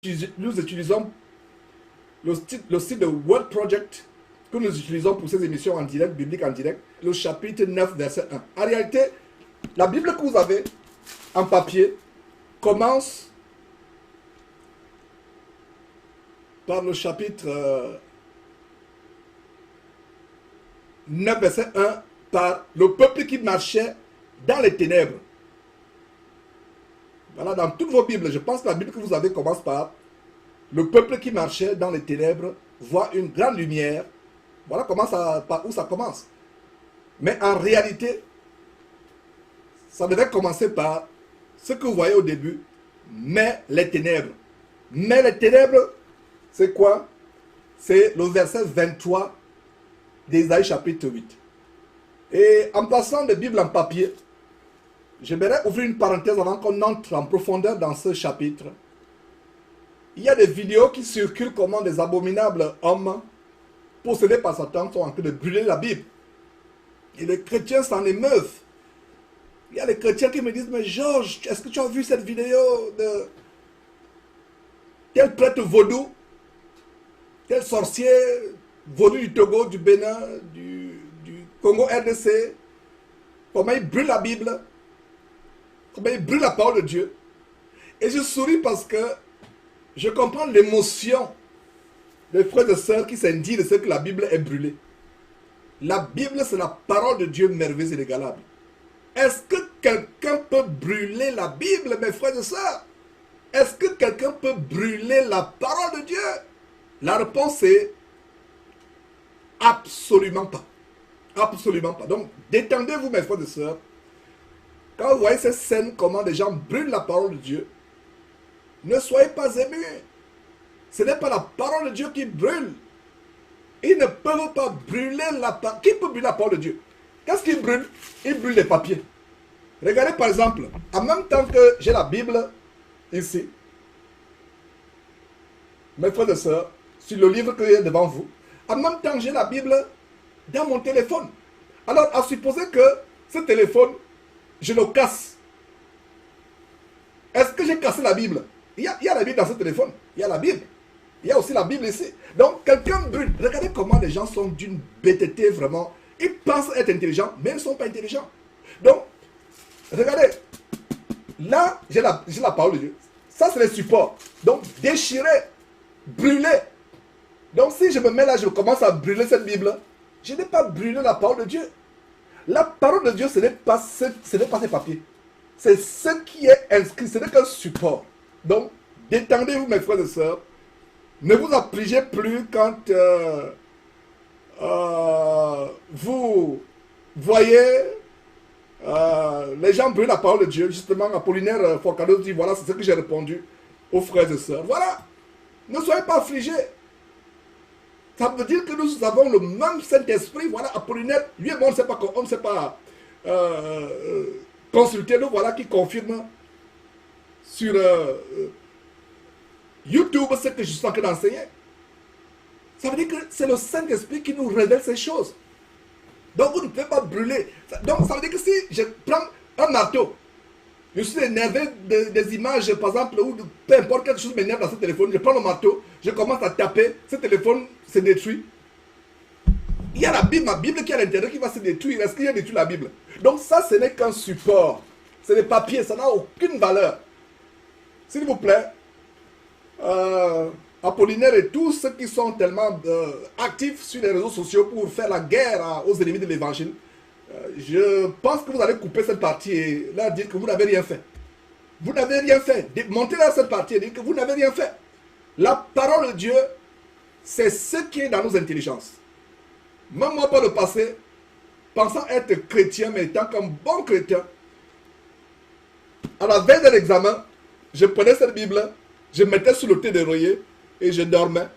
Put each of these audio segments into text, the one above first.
nous utilisons le site de World Project que nous utilisons pour ces émissions en direct, bibliques en direct, le chapitre 9, verset 1. En réalité, la Bible que vous avez en papier commence par le chapitre 9, verset 1, par le peuple qui marchait dans les ténèbres. Voilà, dans toutes vos Bibles, je pense que la Bible que vous avez commence par le peuple qui marchait dans les ténèbres voit une grande lumière. Voilà par où ça commence. Mais en réalité, ça devait commencer par ce que vous voyez au début, mais les ténèbres. Mais les ténèbres, c'est quoi? C'est le verset 23 d'Ésaïe chapitre 8. Et en passant des Bibles en papier, j'aimerais ouvrir une parenthèse avant qu'on entre en profondeur dans ce chapitre. Il y a des vidéos qui circulent comment des abominables hommes possédés par Satan sont en train de brûler la Bible. Et les chrétiens s'en émeuvent. Il y a des chrétiens qui me disent, mais Georges, est-ce que tu as vu cette vidéo de tel prêtre vaudou, tel sorcier vaudou du Togo, du Bénin, du Congo RDC, comment il brûle la Bible, comment il brûle la parole de Dieu. Et je souris parce que je comprends l'émotion des frères et sœurs qui s'indignent de ce que la Bible est brûlée. La Bible, c'est la parole de Dieu merveilleuse et inégalable. Est-ce que quelqu'un peut brûler la Bible, mes frères et sœurs? Est-ce que quelqu'un peut brûler la parole de Dieu? La réponse est absolument pas. Absolument pas. Donc, détendez-vous, mes frères et sœurs. Quand vous voyez ces scènes, comment des gens brûlent la parole de Dieu, ne soyez pas émus. Ce n'est pas la parole de Dieu qui brûle. Ils ne peuvent pas brûler la parole. Qui peut brûler la parole de Dieu? Qu'est-ce qu'ils brûlent? Ils brûlent les papiers. Regardez par exemple, en même temps que j'ai la Bible ici, mes frères et sœurs, sur le livre que j'ai devant vous, en même temps j'ai la Bible dans mon téléphone. Alors, à supposer que ce téléphone, je le casse. Est-ce que j'ai cassé la Bible? Il y a la Bible dans ce téléphone. Il y a la Bible. Il y a aussi la Bible ici. Donc, quelqu'un brûle. Regardez comment les gens sont d'une bêteté vraiment. Ils pensent être intelligents, mais ils ne sont pas intelligents. Donc, regardez. Là, j'ai la parole de Dieu. Ça, c'est le support. Donc, déchirer, brûler. Donc, si je me mets là, je commence à brûler cette Bible, je n'ai pas brûlé la parole de Dieu. La parole de Dieu, ce n'est pas ces papiers. C'est ce qui est inscrit, ce n'est qu'un support. Donc, détendez-vous, mes frères et sœurs. Ne vous affligez plus quand vous voyez les gens brûler la parole de Dieu. Justement, Apollinaire Forcado dit, voilà, c'est ce que j'ai répondu aux frères et sœurs. Voilà, ne soyez pas affligés. Ça veut dire que nous avons le même Saint-Esprit. Voilà, Apollinaire, lui et moi, on ne sait pas consulter. Nous voilà qui confirme sur YouTube ce que je suis en train d'enseigner. Ça veut dire que c'est le Saint-Esprit qui nous révèle ces choses. Donc vous ne pouvez pas brûler. Donc ça veut dire que si je prends un marteau, je suis énervé des images, par exemple, ou peu importe quelque chose m'énerve dans ce téléphone, je prends le marteau, je commence à taper, ce téléphone se détruit. Il y a la Bible, ma Bible qui est à l'intérieur qui va se détruire. Est-ce qu'il y a détruit la Bible? Donc ça, ce n'est qu'un support. C'est des papiers, ça n'a aucune valeur. S'il vous plaît, Apollinaire et tous ceux qui sont tellement actifs sur les réseaux sociaux pour faire la guerre aux ennemis de l'évangile, je pense que vous allez couper cette partie et là dire que vous n'avez rien fait. Vous n'avez rien fait. Montez là cette partie et dire que vous n'avez rien fait. La parole de Dieu, c'est ce qui est dans nos intelligences. Même moi, par le passé, pensant être chrétien, mais étant qu'un bon chrétien, à la veille de l'examen, je prenais cette Bible, je mettais sous le thé d'oreiller et je dormais,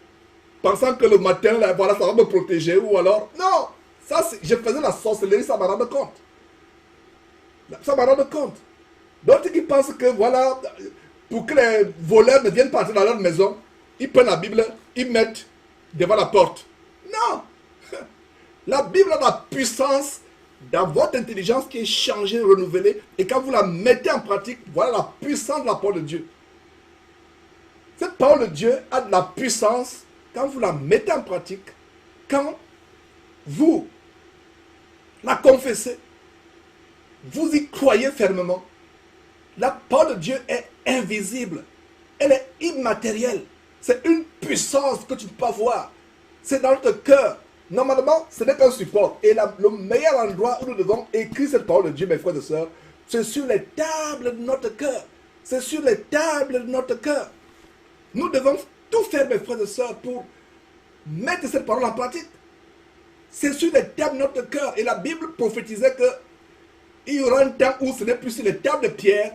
pensant que le matin, là, voilà, ça va me protéger, ou alors, non, ça, je faisais la sorcellerie, ça m'a rendu compte. Ça m'a rendu compte. D'autres qui pensent que, voilà, pour que les voleurs ne viennent pas entrer dans leur maison, ils prennent la Bible, ils mettent devant la porte. Non. La Bible a la puissance dans votre intelligence qui est changée, renouvelée, et quand vous la mettez en pratique, voilà la puissance de la parole de Dieu. Cette parole de Dieu a de la puissance quand vous la mettez en pratique, quand vous la confessez, vous y croyez fermement. La parole de Dieu est invisible, elle est immatérielle. C'est une puissance que tu ne peux pas voir. C'est dans notre cœur. Normalement, ce n'est qu'un support. Et le meilleur endroit où nous devons écrire cette parole de Dieu, mes frères et sœurs, c'est sur les tables de notre cœur. C'est sur les tables de notre cœur. Nous devons tout faire, mes frères et sœurs, pour mettre cette parole en pratique. C'est sur les tables de notre cœur. Et la Bible prophétisait qu'il y aura un temps où ce n'est plus sur les tables de pierre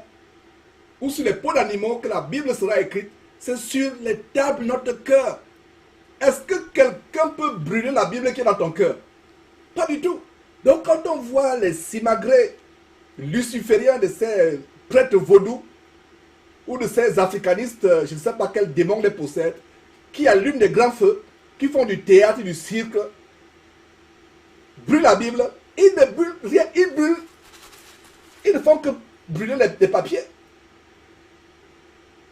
ou sur les peaux d'animaux que la Bible sera écrite. C'est sur les tables de notre cœur. Est-ce que quelqu'un peut brûler la Bible qui est dans ton cœur? Pas du tout. Donc quand on voit les simagrées lucifériens de ces prêtres vaudous ou de ces africanistes, je ne sais pas quel démon les possède, qui allument des grands feux, qui font du théâtre, du cirque, brûlent la Bible, ils ne brûlent rien, ils ne font que brûler les papiers.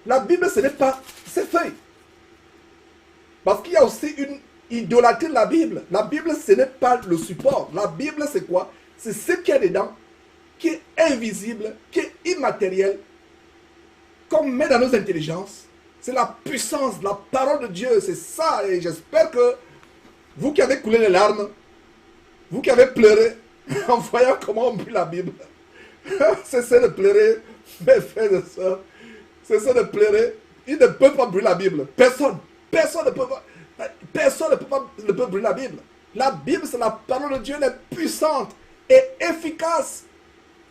La Bible, ce n'est pas ces feuilles. Parce qu'il y a aussi une idolâtrie de la Bible. La Bible, ce n'est pas le support. La Bible, c'est quoi? C'est ce qu'il y a dedans, qui est invisible, qui est immatériel, qu'on met dans nos intelligences. C'est la puissance, la parole de Dieu. C'est ça. Et j'espère que vous qui avez coulé les larmes, vous qui avez pleuré en voyant comment on brûle la Bible, cessez de pleurer, mes frères et sœurs. Cessez de pleurer. Il ne peut pas brûler la Bible. Personne. Personne ne peut pas. Personne ne peut brûler la Bible. La Bible, c'est la parole de Dieu, elle est puissante et efficace,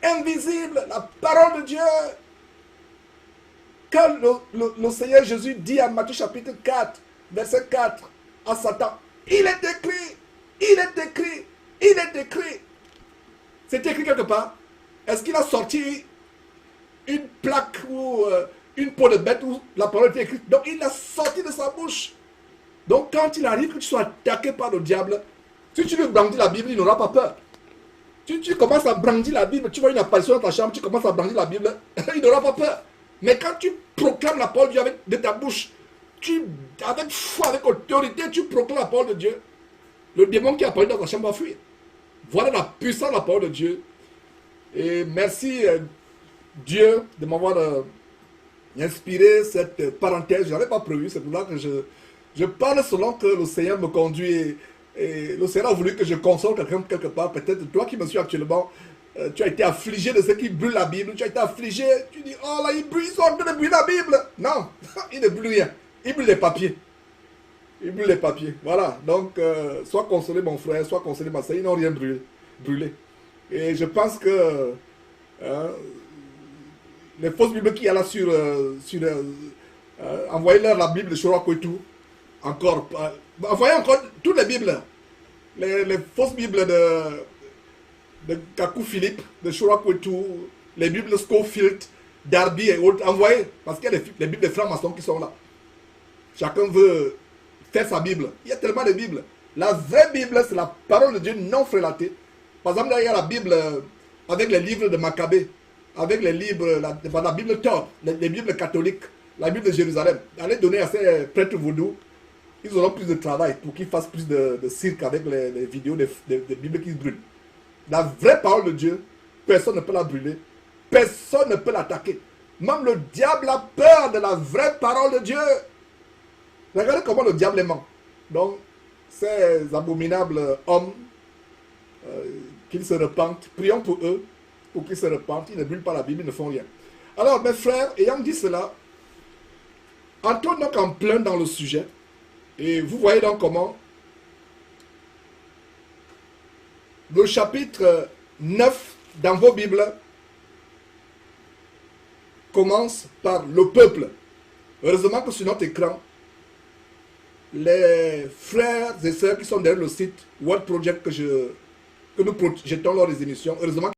invisible. La parole de Dieu. Quand le Seigneur Jésus dit à Matthieu chapitre 4, verset 4, à Satan, il est écrit, il est écrit, il est écrit. C'est écrit quelque part. Est-ce qu'il a sorti une plaque ou une peau de bête où la parole était écrite? Donc il l'a sorti de sa bouche. Donc quand il arrive que tu sois attaqué par le diable, si tu lui brandis la Bible, il n'aura pas peur. Tu commences à brandir la Bible, tu vois une apparition dans ta chambre, tu commences à brandir la Bible, il n'aura pas peur. Mais quand tu proclames la parole de Dieu de ta bouche, avec foi, avec autorité, tu proclames la parole de Dieu, le démon qui apparaît dans ta chambre va fuir. Voilà la puissance de la parole de Dieu. Et merci Dieu de m'avoir inspiré cette parenthèse. Je n'avais pas prévu, c'est pour ça que je parle selon que le Seigneur me conduit. Et le Seigneur a voulu que je console quelqu'un quelque part. Peut-être toi qui me suis actuellement, tu as été affligé de ceux qui brûlent la Bible. Tu as été affligé, tu dis, oh là, ils sont en train de brûler la Bible. Non, ils ne brûlent rien. Ils brûlent les papiers. Ils brûlent les papiers. Voilà, donc, sois consolé mon frère, sois consolé ma soeur, ils n'ont rien brûlé. Et je pense que les fausses Bibles qu'il y a là sur envoyez-leur la Bible de Chorakwetu. Encore, envoyez encore toutes les Bibles. Les fausses Bibles de Kakou Philippe, de Chorakwetu, les Bibles Scofield, Darby et autres. Envoyez, parce qu'il y a les Bibles des francs-maçons qui sont là. Chacun veut faire sa Bible. Il y a tellement de Bibles. La vraie Bible, c'est la parole de Dieu non frélatée. Par exemple, là, il y a la Bible avec les livres de Maccabée, avec les livres, la Bible Torah, les Bibles catholiques, la Bible de Jérusalem. Allez donner à ces prêtres vaudous, ils auront plus de travail pour qu'ils fassent plus de cirque avec les vidéos des Bibles qui se brûlent. La vraie parole de Dieu, personne ne peut la brûler, personne ne peut l'attaquer. Même le diable a peur de la vraie parole de Dieu. Regardez comment le diable est ment. Donc, ces abominables hommes, qu'ils se repentent, prions pour eux, pour qu'ils se repentent, ils ne brûlent pas la Bible, ils ne font rien. Alors, mes frères, ayant dit cela, entrons donc en plein dans le sujet, et vous voyez donc comment le chapitre 9 dans vos Bibles commence par le peuple. Heureusement que sur notre écran, les frères et sœurs qui sont derrière le site World Project que nous projetons lors des émissions, heureusement